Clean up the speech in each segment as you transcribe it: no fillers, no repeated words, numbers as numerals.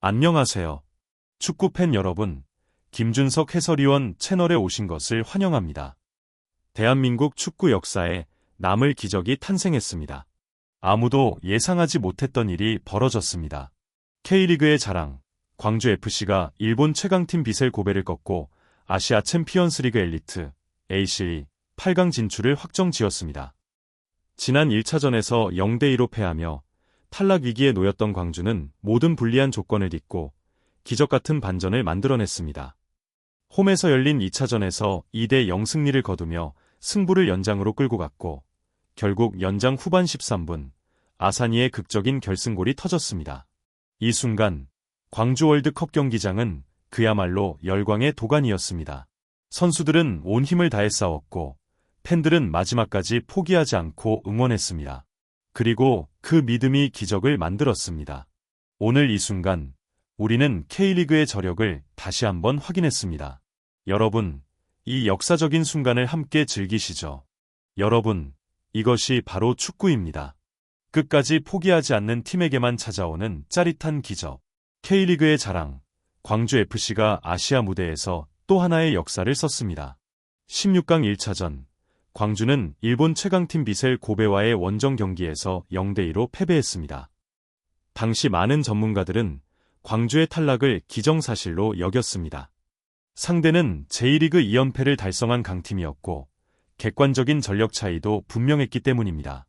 안녕하세요. 축구팬 여러분, 김준석 해설위원 채널에 오신 것을 환영합니다. 대한민국 축구 역사에 남을 기적이 탄생했습니다. 아무도 예상하지 못했던 일이 벌어졌습니다. K리그의 자랑, 광주FC가 일본 최강팀 비셀 고베를 꺾고 아시아 챔피언스리그 엘리트 ACL 8강 진출을 확정지었습니다. 지난 1차전에서 0대2로 패하며 탈락 위기에 놓였던 광주는 모든 불리한 조건을 딛고 기적같은 반전을 만들어냈습니다. 홈에서 열린 2차전에서 2대0 승리를 거두며 승부를 연장으로 끌고 갔고 결국 연장 후반 13분 아사니의 극적인 결승골이 터졌습니다. 이 순간 광주 월드컵 경기장은 그야말로 열광의 도가니였습니다. 선수들은 온 힘을 다해 싸웠고 팬들은 마지막까지 포기하지 않고 응원했습니다. 그리고 그 믿음이 기적을 만들었습니다. 오늘 이 순간 우리는 K리그의 저력을 다시 한번 확인했습니다. 여러분, 이 역사적인 순간을 함께 즐기시죠. 여러분, 이것이 바로 축구입니다. 끝까지 포기하지 않는 팀에게만 찾아오는 짜릿한 기적. K리그의 자랑, 광주FC가 아시아 무대에서 또 하나의 역사를 썼습니다. 16강 1차전, 광주는 일본 최강팀 비셀 고베와의 원정 경기에서 0대2로 패배했습니다. 당시 많은 전문가들은 광주의 탈락을 기정사실로 여겼습니다. 상대는 J리그 2연패를 달성한 강팀이었고 객관적인 전력 차이도 분명했기 때문입니다.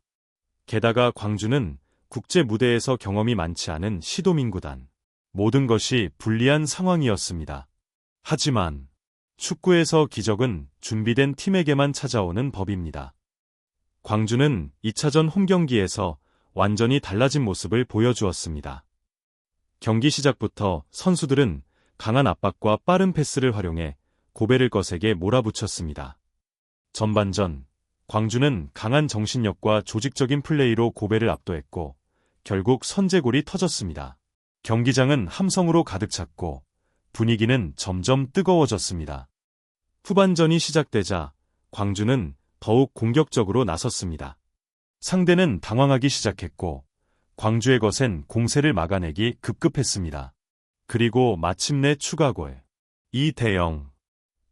게다가 광주는 국제 무대에서 경험이 많지 않은 시도민구단. 모든 것이 불리한 상황이었습니다. 하지만 축구에서 기적은 준비된 팀에게만 찾아오는 법입니다. 광주는 2차전 홈경기에서 완전히 달라진 모습을 보여주었습니다. 경기 시작부터 선수들은 강한 압박과 빠른 패스를 활용해 고베를 거세게 몰아붙였습니다. 전반전, 광주는 강한 정신력과 조직적인 플레이로 고베를 압도했고 결국 선제골이 터졌습니다. 경기장은 함성으로 가득 찼고 분위기는 점점 뜨거워졌습니다. 후반전이 시작되자 광주는 더욱 공격적으로 나섰습니다. 상대는 당황하기 시작했고 광주의 거센 공세를 막아내기 급급했습니다. 그리고 마침내 추가골 2대0.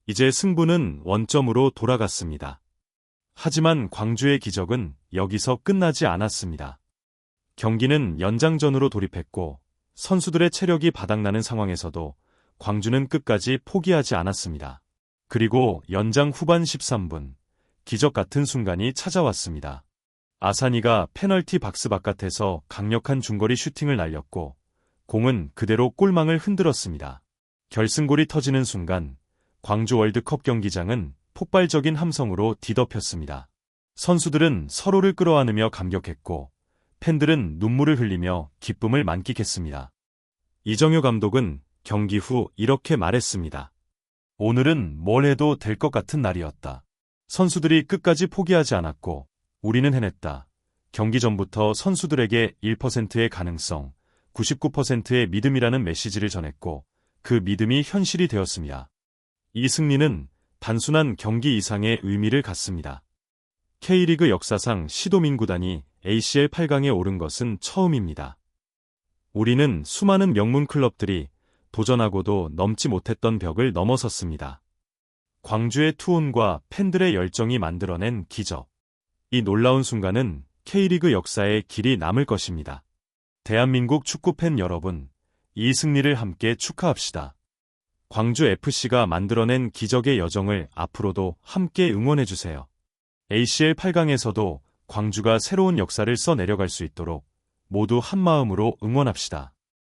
이제 승부는 원점으로 돌아갔습니다. 하지만 광주의 기적은 여기서 끝나지 않았습니다. 경기는 연장전으로 돌입했고 선수들의 체력이 바닥나는 상황에서도 광주는 끝까지 포기하지 않았습니다. 그리고 연장 후반 13분, 기적 같은 순간이 찾아왔습니다. 아사니가 페널티 박스 바깥에서 강력한 중거리 슈팅을 날렸고 공은 그대로 골망을 흔들었습니다. 결승골이 터지는 순간 광주 월드컵 경기장은 폭발적인 함성으로 뒤덮였습니다. 선수들은 서로를 끌어안으며 감격했고 팬들은 눈물을 흘리며 기쁨을 만끽했습니다. 이정효 감독은 경기 후 이렇게 말했습니다. 오늘은 뭘 해도 될 것 같은 날이었다. 선수들이 끝까지 포기하지 않았고 우리는 해냈다. 경기 전부터 선수들에게 1%의 가능성, 99%의 믿음이라는 메시지를 전했고 그 믿음이 현실이 되었습니다. 이 승리는 단순한 경기 이상의 의미를 갖습니다. K리그 역사상 시도민구단이 ACL 8강에 오른 것은 처음입니다. 우리는 수많은 명문 클럽들이 도전하고도 넘지 못했던 벽을 넘어섰습니다. 광주의 투혼과 팬들의 열정이 만들어낸 기적. 이 놀라운 순간은 K리그 역사에 길이 남을 것입니다. 대한민국 축구팬 여러분, 이 승리를 함께 축하합시다. 광주FC가 만들어낸 기적의 여정을 앞으로도 함께 응원해주세요. ACL 8강에서도 광주가 새로운 역사를 써내려갈 수 있도록 모두 한마음으로 응원합시다.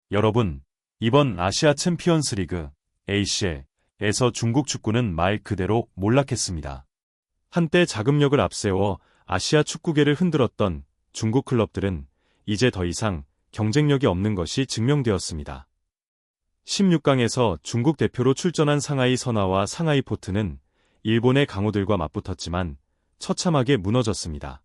여러분, 이번 아시아 챔피언스 리그 ACL에서 중국 축구는 말 그대로 몰락했습니다. 한때 자금력을 앞세워 아시아 축구계를 흔들었던 중국 클럽들은 이제 더 이상 경쟁력이 없는 것이 증명되었습니다. 16강에서 중국 대표로 출전한 상하이 선화와 상하이 포트는 일본의 강호들과 맞붙었지만 처참하게 무너졌습니다.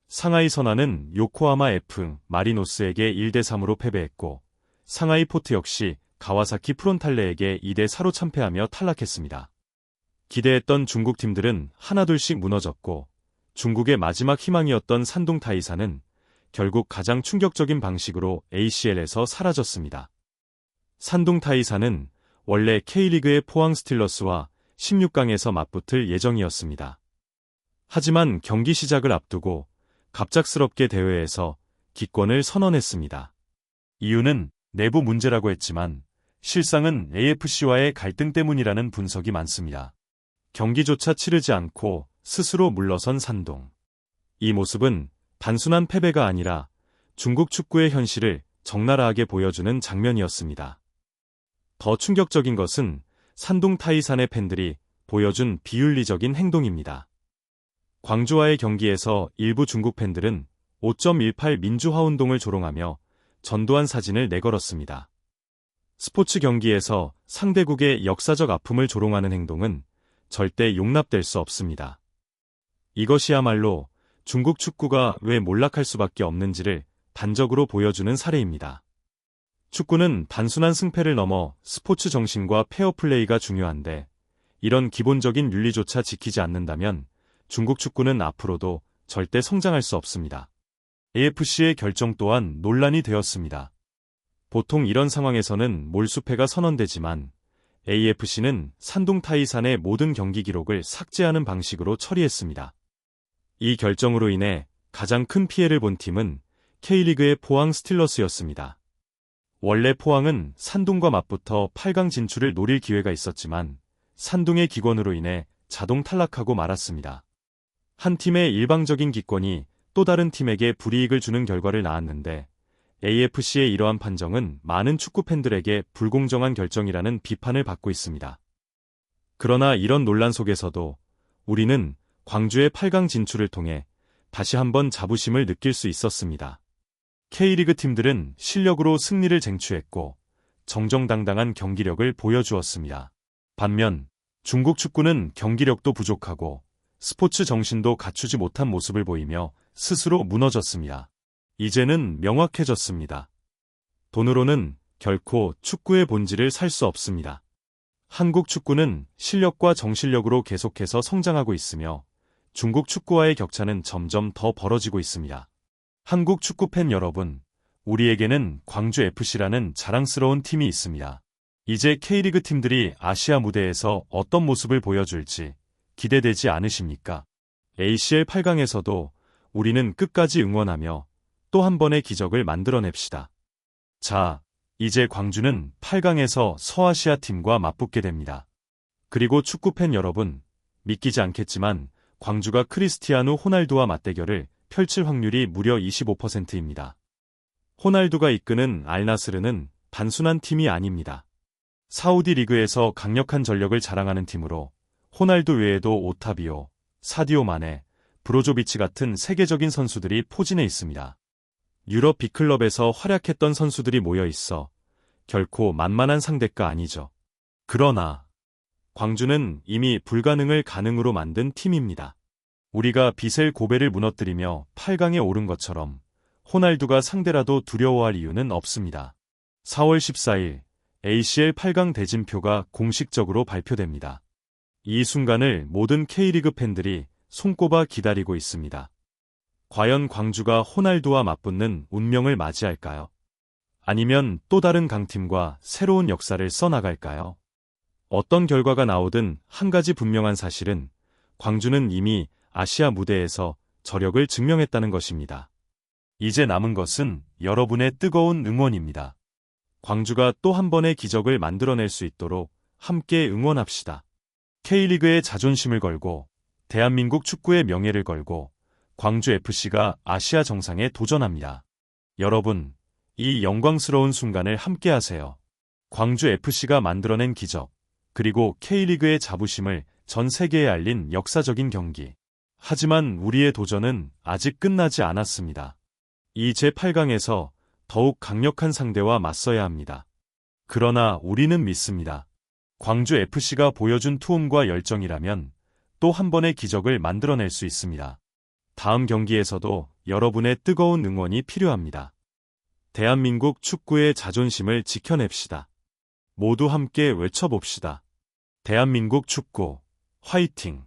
상하이 선화는 요코하마 F 마리노스에게 1대3으로 패배했고 상하이 포트 역시 가와사키 프론탈레에게 2대4로 참패하며 탈락했습니다. 기대했던 중국 팀들은 하나둘씩 무너졌고 중국의 마지막 희망이었던 산둥 타이사는 결국 가장 충격적인 방식으로 ACL에서 사라졌습니다. 산둥 타이사는 원래 K리그의 포항 스틸러스와 16강에서 맞붙을 예정이었습니다. 하지만 경기 시작을 앞두고 갑작스럽게 대회에서 기권을 선언했습니다. 이유는 내부 문제라고 했지만 실상은 AFC와의 갈등 때문이라는 분석이 많습니다. 경기조차 치르지 않고 스스로 물러선 산둥. 이 모습은 단순한 패배가 아니라 중국 축구의 현실을 적나라하게 보여주는 장면이었습니다. 더 충격적인 것은 산둥 타이산의 팬들이 보여준 비윤리적인 행동입니다. 광주와의 경기에서 일부 중국 팬들은 5.18 민주화운동을 조롱하며 전두환 사진을 내걸었습니다. 스포츠 경기에서 상대국의 역사적 아픔을 조롱하는 행동은 절대 용납될 수 없습니다. 이것이야말로 중국 축구가 왜 몰락할 수밖에 없는지를 단적으로 보여주는 사례입니다. 축구는 단순한 승패를 넘어 스포츠 정신과 페어플레이가 중요한데 이런 기본적인 윤리조차 지키지 않는다면 중국 축구는 앞으로도 절대 성장할 수 없습니다. AFC의 결정 또한 논란이 되었습니다. 보통 이런 상황에서는 몰수패가 선언되지만 AFC는 산둥 타이산의 모든 경기 기록을 삭제하는 방식으로 처리했습니다. 이 결정으로 인해 가장 큰 피해를 본 팀은 K리그의 포항 스틸러스였습니다. 원래 포항은 산둥과 맞붙어 8강 진출을 노릴 기회가 있었지만 산둥의 기권으로 인해 자동 탈락하고 말았습니다. 한 팀의 일방적인 기권이 또 다른 팀에게 불이익을 주는 결과를 낳았는데 AFC의 이러한 판정은 많은 축구 팬들에게 불공정한 결정이라는 비판을 받고 있습니다. 그러나 이런 논란 속에서도 우리는 광주의 8강 진출을 통해 다시 한번 자부심을 느낄 수 있었습니다. K리그 팀들은 실력으로 승리를 쟁취했고 정정당당한 경기력을 보여주었습니다. 반면 중국 축구는 경기력도 부족하고 스포츠 정신도 갖추지 못한 모습을 보이며 스스로 무너졌습니다. 이제는 명확해졌습니다. 돈으로는 결코 축구의 본질을 살 수 없습니다. 한국 축구는 실력과 정실력으로 계속해서 성장하고 있으며 중국 축구와의 격차는 점점 더 벌어지고 있습니다. 한국 축구팬 여러분, 우리에게는 광주 FC라는 자랑스러운 팀이 있습니다. 이제 K리그 팀들이 아시아 무대에서 어떤 모습을 보여줄지 기대되지 않으십니까? ACL 8강에서도 우리는 끝까지 응원하며 또 한 번의 기적을 만들어냅시다. 자, 이제 광주는 8강에서 서아시아 팀과 맞붙게 됩니다. 그리고 축구팬 여러분, 믿기지 않겠지만 광주가 크리스티아누 호날두와 맞대결을 펼칠 확률이 무려 25%입니다. 호날두가 이끄는 알나스르는 단순한 팀이 아닙니다. 사우디 리그에서 강력한 전력을 자랑하는 팀으로 호날두 외에도 오타비오, 사디오 마네, 브로조비치 같은 세계적인 선수들이 포진해 있습니다. 유럽 빅클럽에서 활약했던 선수들이 모여 있어 결코 만만한 상대가 아니죠. 그러나 광주는 이미 불가능을 가능으로 만든 팀입니다. 우리가 비셀 고베를 무너뜨리며 8강에 오른 것처럼 호날두가 상대라도 두려워할 이유는 없습니다. 4월 14일 ACL 8강 대진표가 공식적으로 발표됩니다. 이 순간을 모든 K리그 팬들이 손꼽아 기다리고 있습니다. 과연 광주가 호날두와 맞붙는 운명을 맞이할까요? 아니면 또 다른 강팀과 새로운 역사를 써나갈까요? 어떤 결과가 나오든 한 가지 분명한 사실은 광주는 이미 아시아 무대에서 저력을 증명했다는 것입니다. 이제 남은 것은 여러분의 뜨거운 응원입니다. 광주가 또 한 번의 기적을 만들어낼 수 있도록 함께 응원합시다. K리그의 자존심을 걸고 대한민국 축구의 명예를 걸고 광주 FC가 아시아 정상에 도전합니다. 여러분, 이 영광스러운 순간을 함께 하세요. 광주 FC가 만들어낸 기적, 그리고 K리그의 자부심을 전 세계에 알린 역사적인 경기. 하지만 우리의 도전은 아직 끝나지 않았습니다. 이 제8강에서 더욱 강력한 상대와 맞서야 합니다. 그러나 우리는 믿습니다. 광주 FC가 보여준 투움과 열정이라면 또 한 번의 기적을 만들어낼 수 있습니다. 다음 경기에서도 여러분의 뜨거운 응원이 필요합니다. 대한민국 축구의 자존심을 지켜냅시다. 모두 함께 외쳐봅시다. 대한민국 축구, 화이팅!